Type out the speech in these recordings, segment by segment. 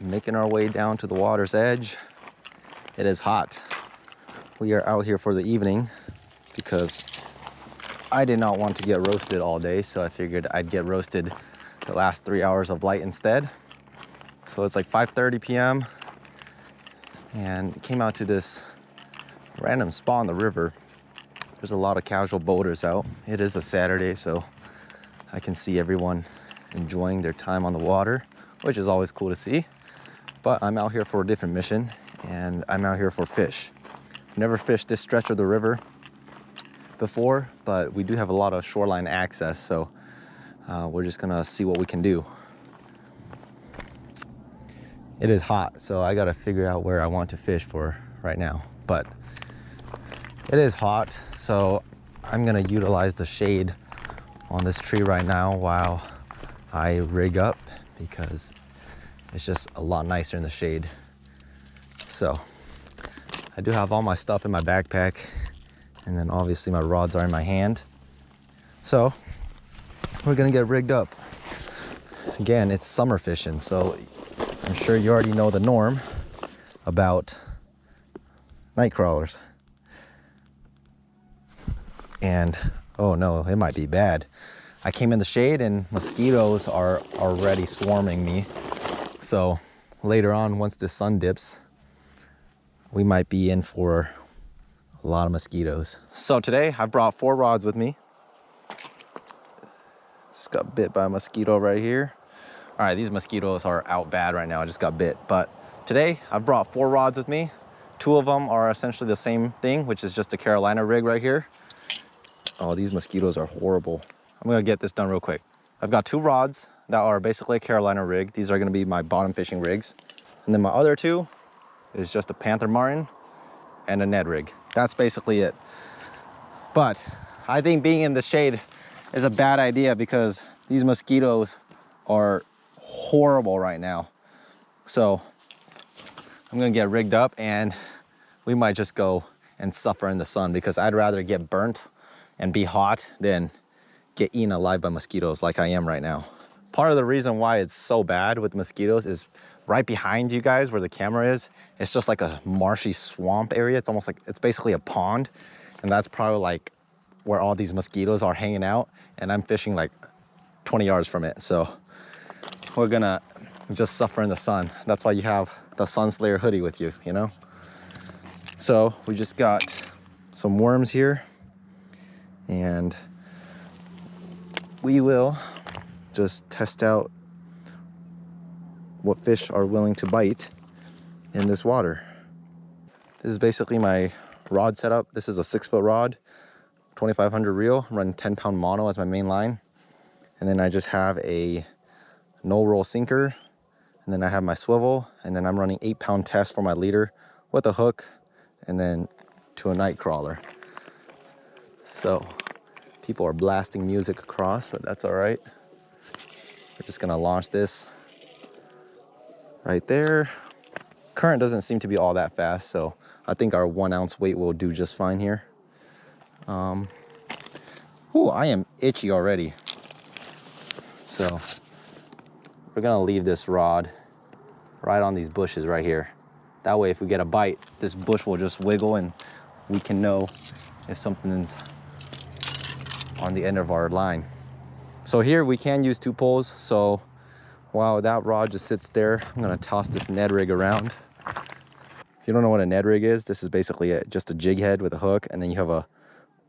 Making our way down to the water's edge. It is hot. We are out here for the evening because I did not want to get roasted all day, so I figured I'd get roasted the last 3 hours of light instead. So it's like 5:30 p.m. and came out to this random spot on the river. There's a lot of casual boaters out. It is a Saturday, so I can see everyone enjoying their time on the water, which is always cool to see. But I'm out here for a different mission, and I'm out here for fish. Never fished this stretch of the river before, but we do have a lot of shoreline access, so we're just gonna see what we can do. It is hot, so I gotta figure out where I want to fish for right now. But it is hot, so I'm gonna utilize the shade on this tree right now while I rig up, because it's just a lot nicer in the shade. So I do have all my stuff in my backpack, and then obviously my rods are in my hand. So we're gonna get rigged up. Again, it's summer fishing, so I'm sure you already know the norm about night crawlers. And oh no, it might be bad. I came in the shade and mosquitoes are already swarming me. So later on, once the sun dips, we might be in for a lot of mosquitoes. So today I brought 4 rods with me. Just got bit by a mosquito right here. All right, these mosquitoes are out bad right now. I just got bit. But today I brought 4 rods with me. 2 of them are essentially the same thing, which is just a Carolina rig right here. Oh, these mosquitoes are horrible. I'm gonna get this done real quick. I've got 2 rods that are basically a Carolina rig. These are gonna be my bottom fishing rigs. And then my other 2 is just a Panther Martin and a Ned rig. That's basically it. But I think being in the shade is a bad idea because these mosquitoes are horrible right now. So I'm gonna get rigged up and we might just go and suffer in the sun, because I'd rather get burnt and be hot than get eaten alive by mosquitoes like I am right now. Part of the reason why it's so bad with mosquitoes is right behind you guys where the camera is, it's just like a marshy swamp area. It's almost like, it's basically a pond. And that's probably like where all these mosquitoes are hanging out. And I'm fishing like 20 yards from it. So we're gonna just suffer in the sun. That's why you have the Sun Slayer hoodie with you, you know? So we just got some worms here, and we will just test out what fish are willing to bite in this water. This is basically my rod setup. This is a 6-foot rod, 2500 reel, run 10-pound mono as my main line. And then I just have a no roll sinker, and then I have my swivel, and then I'm running 8-pound test for my leader with a hook, and then to a night crawler. So people are blasting music across, but that's all right. We're just gonna launch this right there. Current doesn't seem to be all that fast, so I think our 1 ounce weight will do just fine here. Ooh, I am itchy already. So we're gonna leave this rod right on these bushes right here. That way, if we get a bite, this bush will just wiggle and we can know if something's on the end of our line. So here we can use 2 poles. So while that rod just sits there, I'm gonna toss this Ned rig around. If you don't know what a Ned rig is, this is basically just a jig head with a hook, and then you have a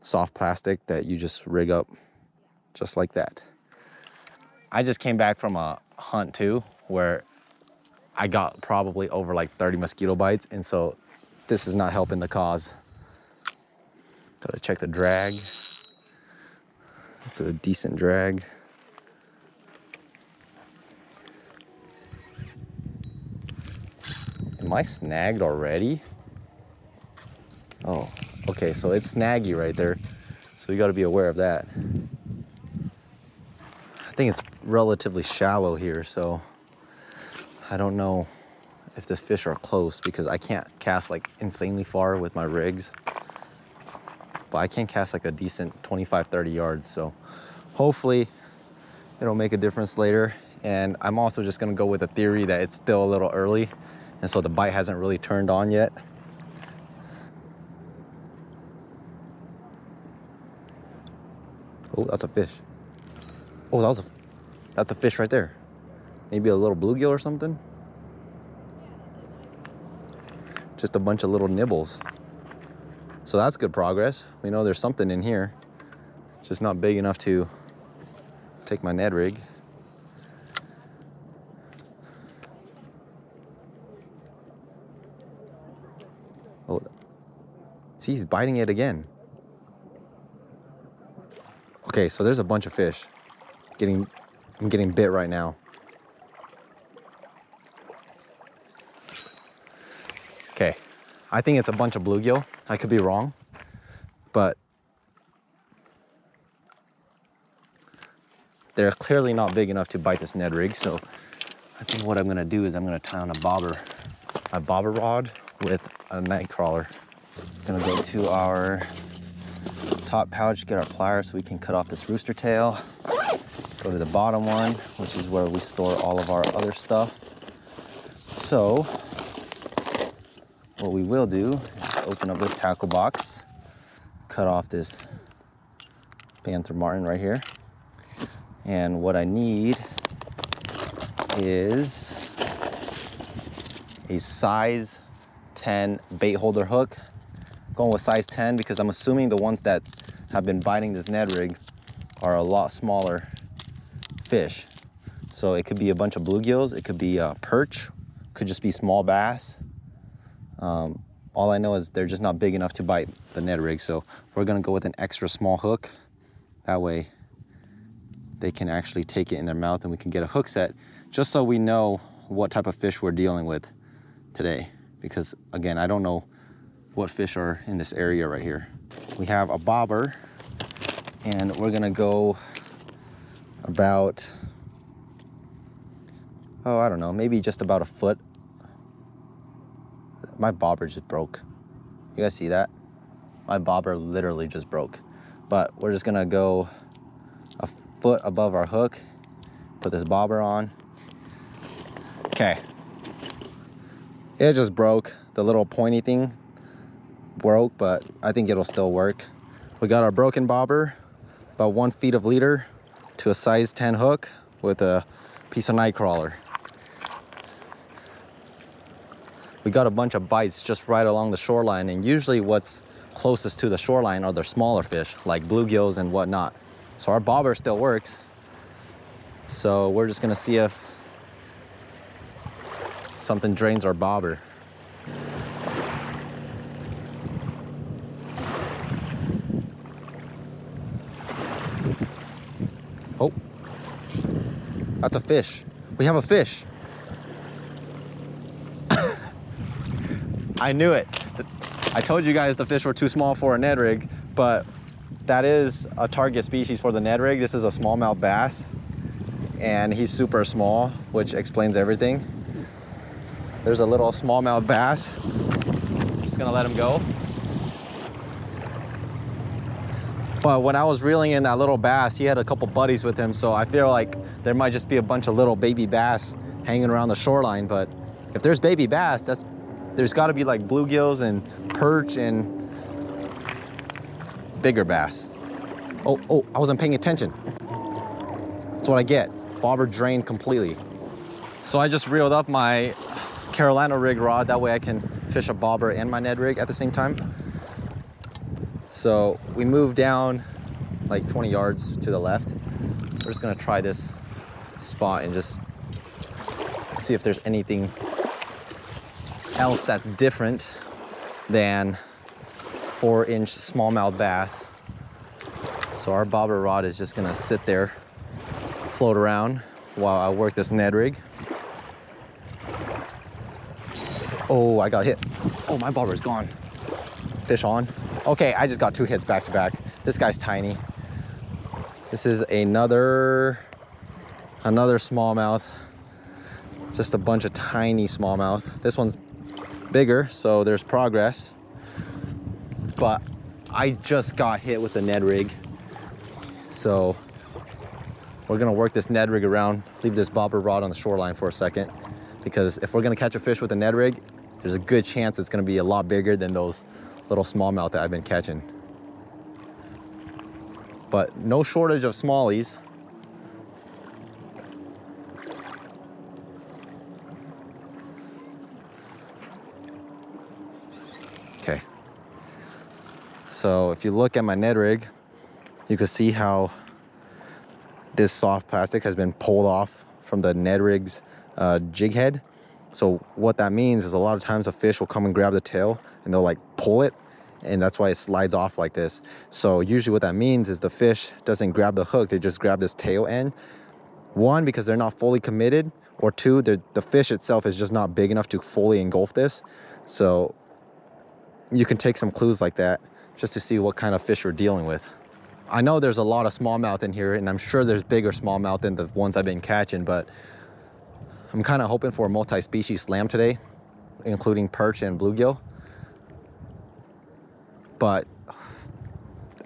soft plastic that you just rig up just like that. I just came back from a hunt too, where I got probably over like 30 mosquito bites, and so this is not helping the cause. Gotta check the drag. It's a decent drag. Am I snagged already? Oh, okay, so it's snaggy right there. So you gotta be aware of that. I think it's relatively shallow here, so I don't know if the fish are close, because I can't cast like insanely far with my rigs. But I can cast like a decent 25-30 yards, so hopefully it'll make a difference later And I'm also just gonna go with the theory that it's still a little early, and so the bite hasn't really turned on yet. Oh, that's a fish. Oh, that's a fish right there. Maybe a little bluegill or something. Just a bunch of little nibbles. So that's good progress. We know there's something in here. It's just not big enough to take my Ned rig. Oh, see, he's biting it again. Okay, so there's a bunch of fish. I'm getting bit right now. Okay, I think it's a bunch of bluegill. I could be wrong, but they're clearly not big enough to bite this Ned rig. So I think what I'm gonna do is I'm gonna tie on a bobber rod with a night crawler. Gonna go to our top pouch, get our pliers so we can cut off this rooster tail. Go to the bottom one, which is where we store all of our other stuff. So what we will do is open up this tackle box, cut off this Panther Martin right here. And what I need is a size 10 bait holder hook. I'm going with size 10 because I'm assuming the ones that have been biting this Ned rig are a lot smaller fish. So it could be a bunch of bluegills, it could be a perch, could just be small bass. All I know is they're just not big enough to bite the Ned rig. So we're gonna go with an extra small hook. That way they can actually take it in their mouth and we can get a hook set, just so we know what type of fish we're dealing with today. Because again, I don't know what fish are in this area right here. We have a bobber and we're gonna go about, oh, I don't know, maybe just about a foot. My bobber just broke. You guys see that? My bobber literally just broke. But we're just gonna go a foot above our hook, put this bobber on. Okay. It just broke. The little pointy thing broke, but I think it'll still work. We got our broken bobber, about 1 feet of leader to a size 10 hook with a piece of night crawler. We got a bunch of bites just right along the shoreline, and usually what's closest to the shoreline are the smaller fish like bluegills and whatnot. So our bobber still works. So we're just gonna see if something drains our bobber. Oh, that's a fish. We have a fish. I knew it. I told you guys the fish were too small for a Ned rig, but that is a target species for the Ned rig. This is a smallmouth bass, and he's super small, which explains everything. There's a little smallmouth bass. Just gonna let him go. But when I was reeling in that little bass, he had a couple buddies with him, so I feel like there might just be a bunch of little baby bass hanging around the shoreline. But if there's baby bass, there's got to be like bluegills and perch and bigger bass. Oh, I wasn't paying attention. That's what I get. Bobber drained completely. So I just reeled up my Carolina rig rod. That way I can fish a bobber and my Ned rig at the same time. So we moved down like 20 yards to the left. We're just gonna try this spot and just see if there's anything else that's different than 4-inch smallmouth bass. So our bobber rod is just gonna sit there, float around while I work this Ned rig. Oh, I got hit. Oh, my bobber's gone. Fish on. Okay, I just got 2 hits back to back. This guy's tiny. This is another smallmouth. Just a bunch of tiny smallmouth. This one's bigger, so there's progress. But I just got hit with the Ned rig. So we're gonna work this Ned rig around leave this bobber rod on the shoreline for a second, because if we're gonna catch a fish with a Ned rig, there's a good chance it's gonna be a lot bigger than those little smallmouth that I've been catching. But no shortage of smallies. Okay. So if you look at my Ned rig, you can see how this soft plastic has been pulled off from the Ned rig's jig head. So what that means is a lot of times a fish will come and grab the tail and they'll like pull it, and that's why it slides off like this. So usually what that means is the fish doesn't grab the hook, they just grab this tail end. One, because they're not fully committed, or two, the fish itself is just not big enough to fully engulf this. So you can take some clues like that just to see what kind of fish we're dealing with. I know there's a lot of smallmouth in here, and I'm sure there's bigger smallmouth than the ones I've been catching, but I'm kind of hoping for a multi-species slam today, including perch and bluegill. But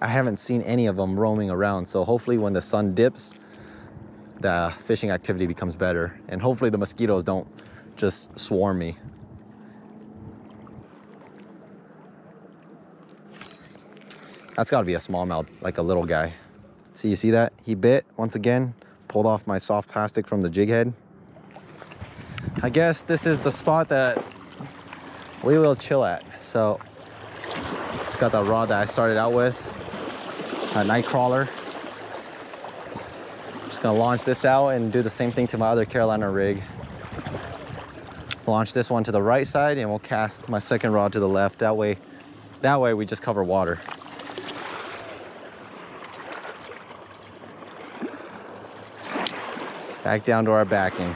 I haven't seen any of them roaming around, so hopefully when the sun dips, the fishing activity becomes better, and hopefully the mosquitoes don't just swarm me. That's got to be a smallmouth, like a little guy. See, you see that? He bit once again, pulled off my soft plastic from the jig head. I guess this is the spot that we will chill at. So just got that rod that I started out with, a night crawler. Just gonna launch this out and do the same thing to my other Carolina rig. Launch this one to the right side, and we'll cast my second rod to the left. That way we just cover water. Back down to our backing.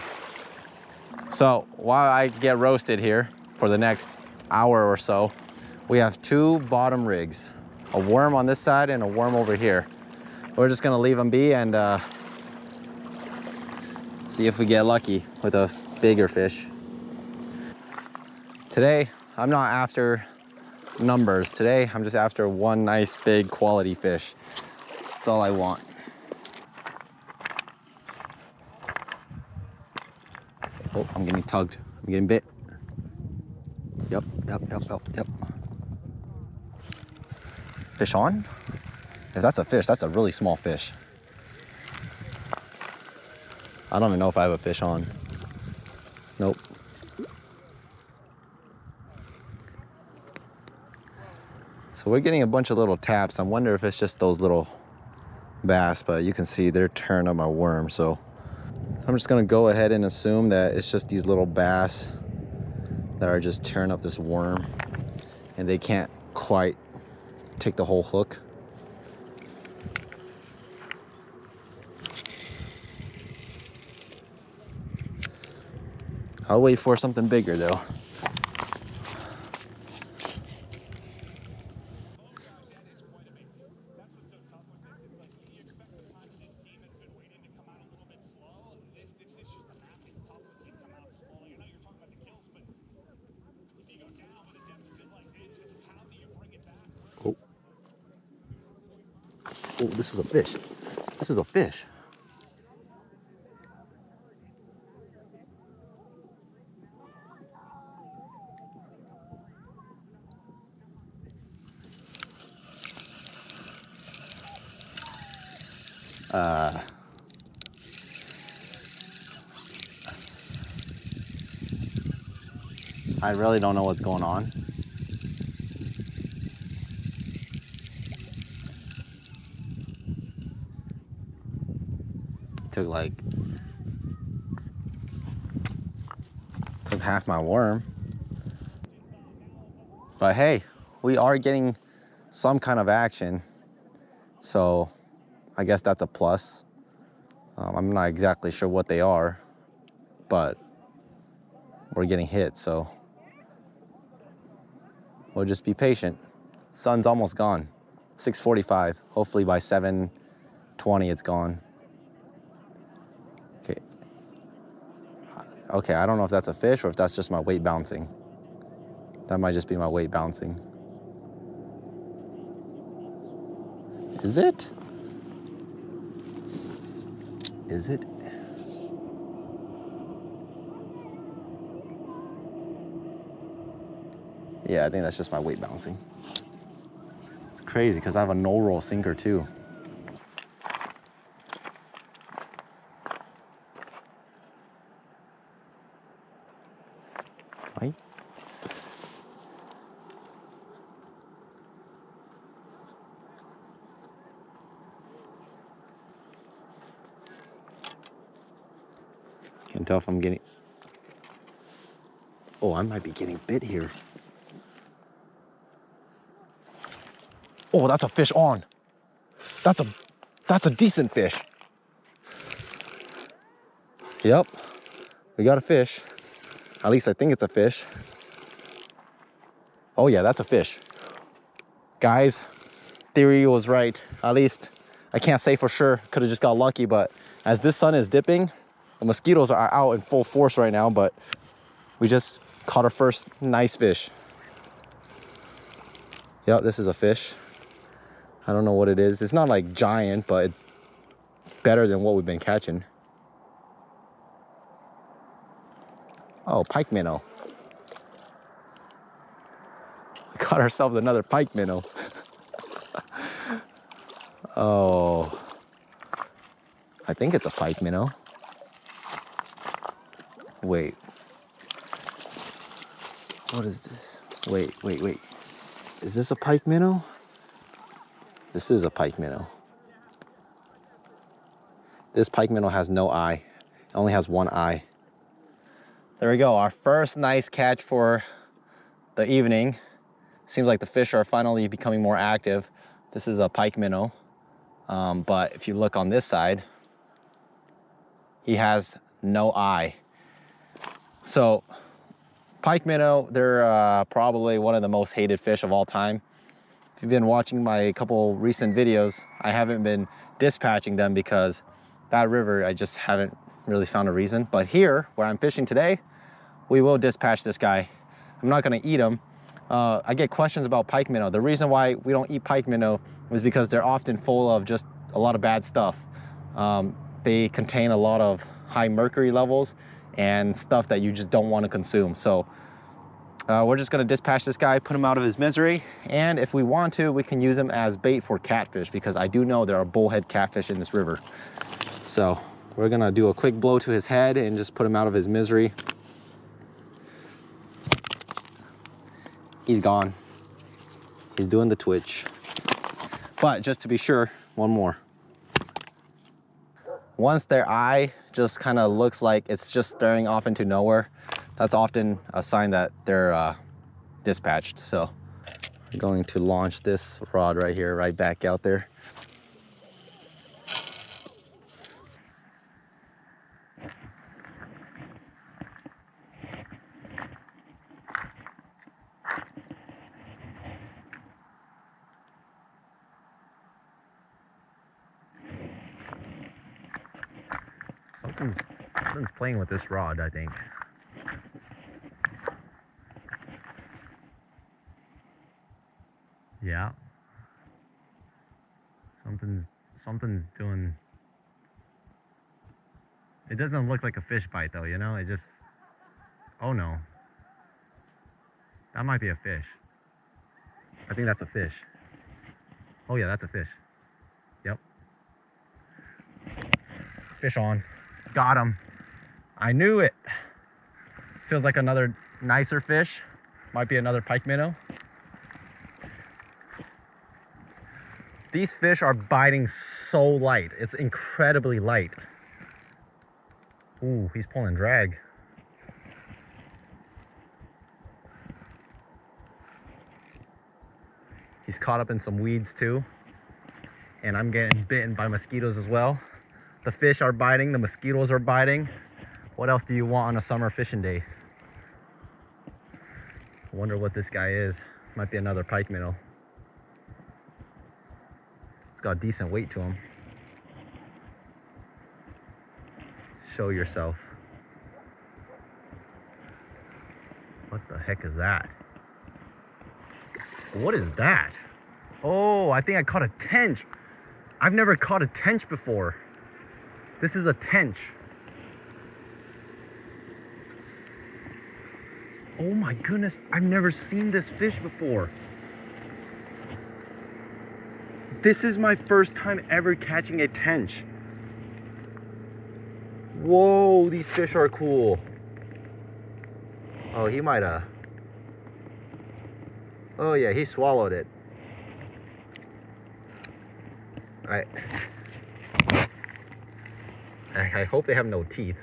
So while I get roasted here for the next hour or so, we have two bottom rigs, a worm on this side and a worm over here. We're just gonna leave them be and see if we get lucky with a bigger fish. Today, I'm not after numbers. Today, I'm just after one nice big quality fish. That's all I want. Oh, I'm getting tugged. I'm getting bit. Yep. Fish on? If that's a fish, that's a really small fish. I don't even know if I have a fish on. Nope. So we're getting a bunch of little taps. I wonder if it's just those little bass, but you can see they're tearing up my worm, so I'm just gonna go ahead and assume that it's just these little bass that are just tearing up this worm, and they can't quite take the whole hook. I'll wait for something bigger though. Oh, this is a fish. This is a fish. I really don't know what's going on. Took half my worm. But hey, we are getting some kind of action, so I guess that's a plus. I'm not exactly sure what they are, but we're getting hit, so we'll just be patient. Sun's almost gone. 6:45. Hopefully by 7:20 it's gone. Okay, I don't know if that's a fish or if that's just my weight bouncing. That might just be my weight bouncing. Is it? Is it? Yeah, I think that's just my weight bouncing. It's crazy because I have a no-roll sinker too. Right? Can't tell if I'm getting... Oh, I might be getting bit here. Oh, that's a fish on. That's a decent fish. Yep, we got a fish. At least I think it's a fish. Oh yeah, that's a fish. Guys, theory was right. At least I can't say for sure. Could have just got lucky, but as this sun is dipping, the mosquitoes are out in full force right now, but we just caught our first nice fish. Yep, this is a fish. I don't know what it is. It's not like giant, but it's better than what we've been catching. Oh, pike minnow. We caught ourselves another pike minnow. Oh, I think it's a pike minnow. Wait. What is this? Wait. Is this a pike minnow? This is a pike minnow. This pike minnow has no eye. It only has one eye. There we go, our first nice catch for the evening. Seems like the fish are finally becoming more active. This is a pike minnow, but if you look on this side, he has no eye. So pike minnow, they're probably one of the most hated fish of all time. If you've been watching my couple recent videos, I haven't been dispatching them because that river, I just haven't really found a reason. But here, where I'm fishing today, we will dispatch this guy. I'm not gonna eat him. I get questions about pike minnow. The reason why we don't eat pike minnow is because they're often full of just a lot of bad stuff. They contain a lot of high mercury levels and stuff that you just don't want to consume. So we're just gonna dispatch this guy, put him out of his misery, and if we want to, we can use him as bait for catfish, because I do know there are bullhead catfish in this river. So we're gonna do a quick blow to his head and just put him out of his misery. He's gone. He's doing the twitch. But just to be sure, one more. Once their eye just kind of looks like it's just staring off into nowhere, that's often a sign that they're dispatched. So I'm going to launch this rod right here, right back out there. Something's playing with this rod, I think. Yeah. Something's doing. It doesn't look like a fish bite though, you know? It just, oh no. That might be a fish. I think that's a fish. Oh yeah, that's a fish. Yep. Fish on. Got him. I knew it. Feels like another nicer fish. Might be another pike minnow. These fish are biting so light. It's incredibly light. Ooh, he's pulling drag. He's caught up in some weeds too. And I'm getting bitten by mosquitoes as well. The fish are biting, the mosquitoes are biting. What else do you want on a summer fishing day? I wonder what this guy is. Might be another pike minnow. It's got decent weight to him. Show yourself. What the heck is that? What is that? Oh, I think I caught a tench. I've never caught a tench before. This is a tench. Oh my goodness, I've never seen this fish before. This is my first time ever catching a tench. Whoa, these fish are cool. Oh, he might have. Oh yeah, he swallowed it. All right. I hope they have no teeth.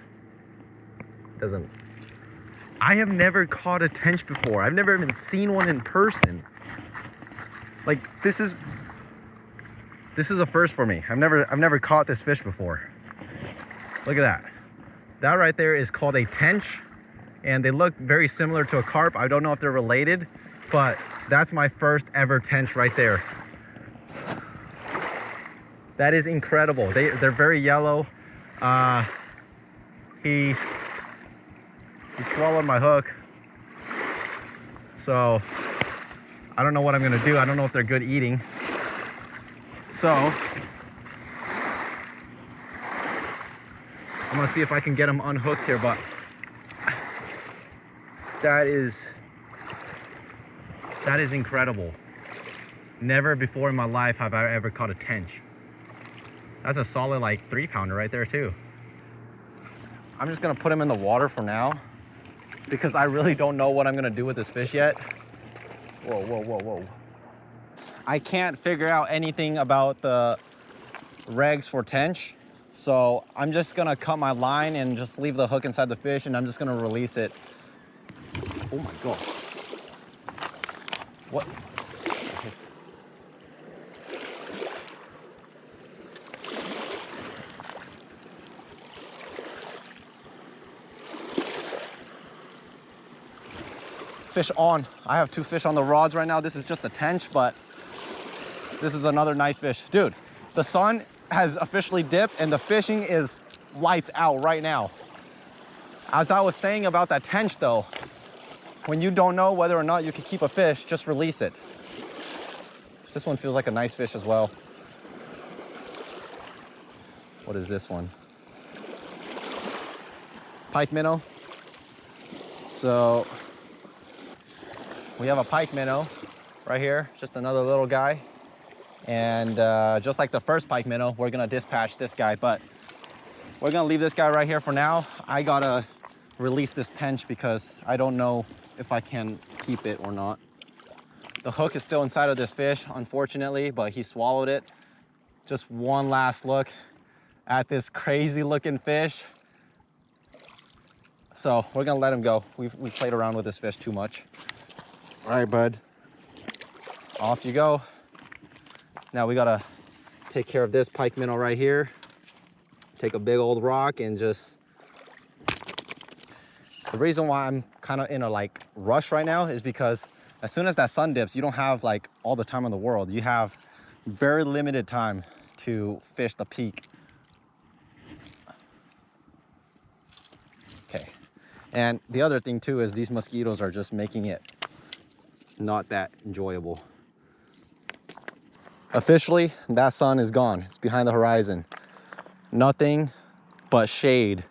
Doesn't. I have never caught a tench before. I've never even seen one in person. Like this is a first for me. I've never caught this fish before. Look at that. That right there is called a tench, and they look very similar to a carp. I don't know if they're related, but that's my first ever tench right there. That is incredible. They're very yellow. He swallowed my hook. So I don't know what I'm gonna do. I don't know if they're good eating. So I'm gonna see if I can get them unhooked here, but that is incredible. Never before in my life have I ever caught a tench. That's a solid like 3-pounder right there too. I'm just gonna put him in the water for now because I really don't know what I'm gonna do with this fish yet. Whoa, whoa, whoa, whoa. I can't figure out anything about the regs for tench. So I'm just gonna cut my line and just leave the hook inside the fish, and I'm just gonna release it. Oh my God. What? Fish on. I have 2 fish on the rods right now. This is just a tench, but this is another nice fish. Dude, the sun has officially dipped and the fishing is lights out right now. As I was saying about that tench though, when you don't know whether or not you can keep a fish, just release it. This one feels like a nice fish as well. What is this one? Pike minnow. So we have a pike minnow right here, just another little guy. And just like the first pike minnow, we're gonna dispatch this guy, but we're gonna leave this guy right here for now. I gotta release this tench because I don't know if I can keep it or not. The hook is still inside of this fish, unfortunately, but he swallowed it. Just one last look at this crazy looking fish. So we're gonna let him go. We played around with this fish too much. All right, bud, off you go. Now we gotta take care of this pike minnow right here. Take a big old rock and just... The reason why I'm kind of in a like rush right now is because as soon as that sun dips, you don't have like all the time in the world. You have very limited time to fish the peak. Okay, and the other thing too is these mosquitoes are just making it not that enjoyable. Officially, that sun is gone. It's behind the horizon. Nothing but shade.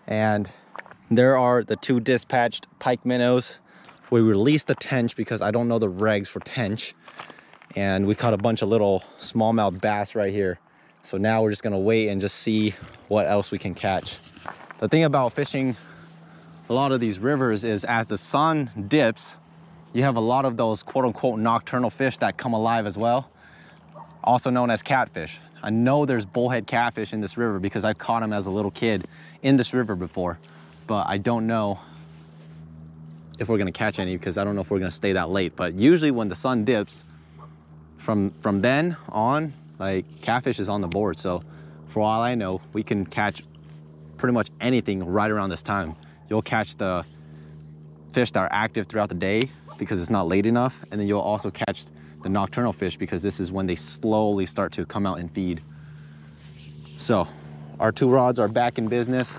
And there are the 2 dispatched pike minnows. We released the tench because I don't know the regs for tench. And we caught a bunch of little smallmouth bass right here. So now we're just gonna wait and just see what else we can catch. The thing about fishing a lot of these rivers is as the sun dips, you have a lot of those quote unquote nocturnal fish that come alive as well, also known as catfish. I know there's bullhead catfish in this river because I've caught them as a little kid in this river before, but I don't know if we're gonna catch any because I don't know if we're gonna stay that late. But usually when the sun dips, from then on, like catfish is on the board. So for all I know, we can catch pretty much anything right around this time. You'll catch the fish that are active throughout the day because it's not late enough, and then you'll also catch the nocturnal fish because this is when they slowly start to come out and feed. So our 2 rods are back in business.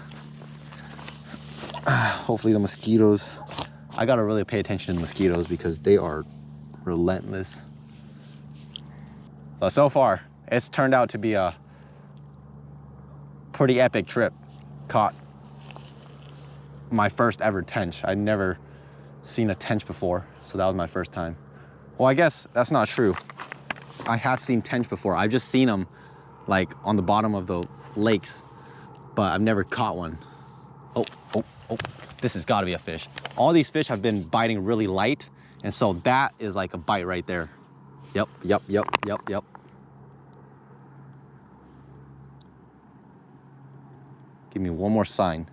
Hopefully the mosquitoes, I gotta really pay attention to the mosquitoes because they are relentless. But so far, it's turned out to be a pretty epic trip. Caught my first ever tench. I never seen a tench before, so that was my first time. Well, I guess that's not true. I have seen tench before. I've just seen them like on the bottom of the lakes, but I've never caught one. Oh, this has got to be a fish. All these fish have been biting really light, and so that is like a bite right there. Yep. Give me one more sign.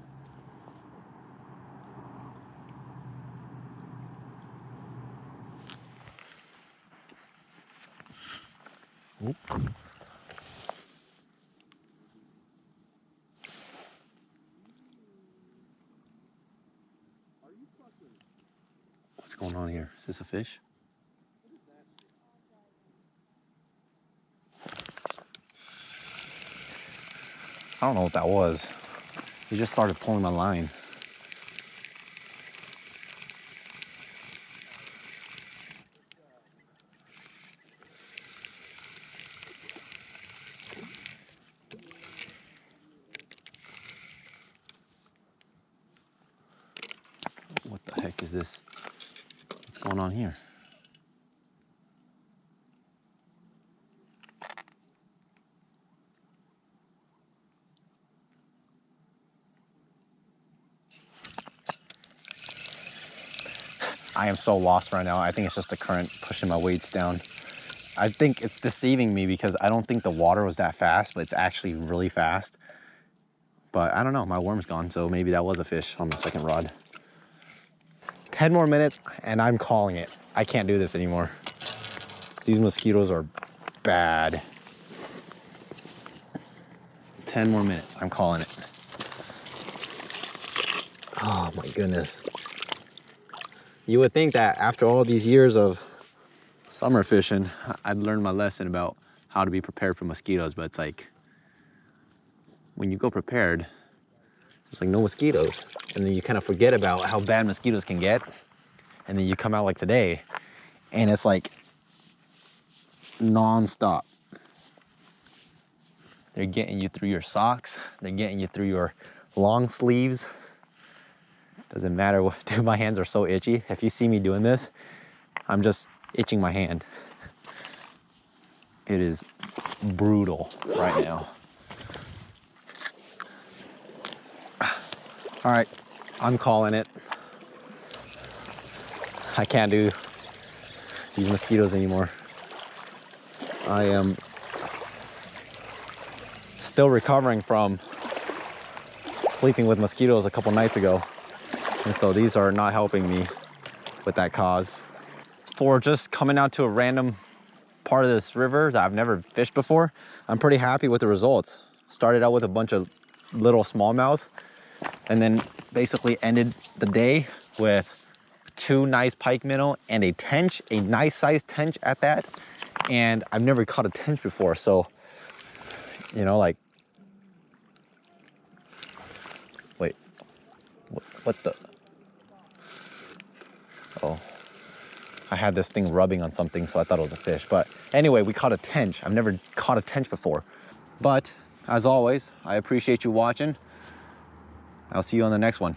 Oop. What's going on here? Is this a fish? I don't know what that was. He just started pulling my line. What the heck is this? What's going on here? I am so lost right now. I think it's just the current pushing my weights down. I think it's deceiving me because I don't think the water was that fast, but it's actually really fast. But I don't know, my worm's gone, so maybe that was a fish on the second rod. 10 more minutes and I'm calling it. I can't do this anymore. These mosquitoes are bad. 10 more minutes, I'm calling it. Oh my goodness. You would think that after all these years of summer fishing, I'd learned my lesson about how to be prepared for mosquitoes, but it's like, when you go prepared, there's like no mosquitoes. And then you kind of forget about how bad mosquitoes can get. And then you come out like today, and it's like non-stop. They're getting you through your socks. They're getting you through your long sleeves. Doesn't matter what, dude, my hands are so itchy. If you see me doing this, I'm just itching my hand. It is brutal right now. All right, I'm calling it. I can't do these mosquitoes anymore. I am still recovering from sleeping with mosquitoes a couple nights ago. And so these are not helping me with that cause. For just coming out to a random part of this river that I've never fished before, I'm pretty happy with the results. Started out with a bunch of little smallmouth and then basically ended the day with 2 nice pike minnow and a tench, a nice sized tench at that. And I've never caught a tench before, so, you know, like, wait, what the? Oh, I had this thing rubbing on something, so I thought it was a fish. But anyway, we caught a tench. I've never caught a tench before. But as always, I appreciate you watching. I'll see you on the next one.